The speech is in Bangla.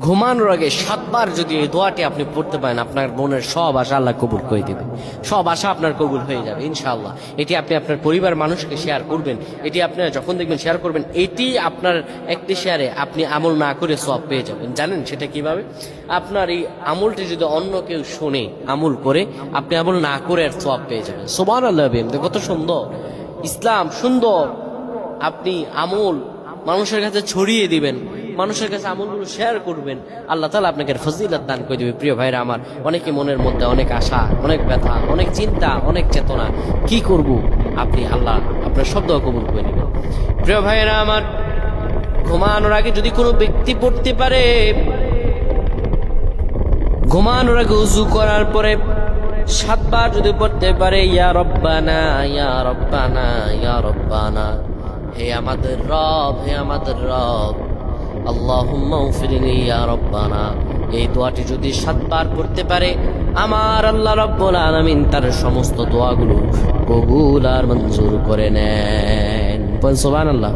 ঘুমানোর আগে 7 বার যদি এই দোয়াটি আপনি পড়তে পারেন, আপনার মনের সব আশা আল্লাহ কবুল করে দেবে। সব আশা আপনার কবুল হয়ে যাবে ইনশাআল্লাহ। এটি আপনি আপনার পরিবার মানুষকে শেয়ার করবেন। এটি আপনারা যখন দেখবেন শেয়ার করবেন, এটি আপনার একটি শেয়ারে আপনি আমল না করে সওয়াব পেয়ে যাবেন। জানেন সেটা কিভাবে? আপনার এই আমলটি যদি অন্য কেউ শুনে আমল করে, আপনি আমল না করে আর সওয়াব পেয়ে যাবেন। সুবহানাল্লাহ। কত সুন্দর ইসলাম, সুন্দর। আপনি আমল মানুষের কাছে ছড়িয়ে দিবেন, মানুষের কাছে আমলগুলো শেয়ার করবেন, আল্লাহ তাআলা আপনাকে ফজিলত দান করে দেবে। প্রিয় ভাইরা আমার, অনেকে মনের মধ্যে অনেক আশা, অনেক ব্যথা, অনেক চিন্তা, অনেক চেতনা, কি করব, আপনি আল্লাহ আপনার শব্দ কবুল করে নেবেন। প্রিয় ভাইরা আমার, ঘুমানোর আগে যদি কোনো ব্যক্তি পড়তে পারে, ঘুমানোর আগে উযু করার পরে 7 বার যদি পড়তে পারে, ইয়া রব্বানা ইয়া রব্বানা ইয়া রব্বানা, হে আমাদের রব, হে আমাদের রব, আল্লাহুম্মা গফিরলি ইয়া রব্বানা, এই দোয়াটি যদি 7 বার পড়তে পারে, আমার আল্লাহ রাব্বুল আলামিন তার সমস্ত দোয়াগুলো কবুল আর মঞ্জুর করে নেন। সুবহানাল্লাহ।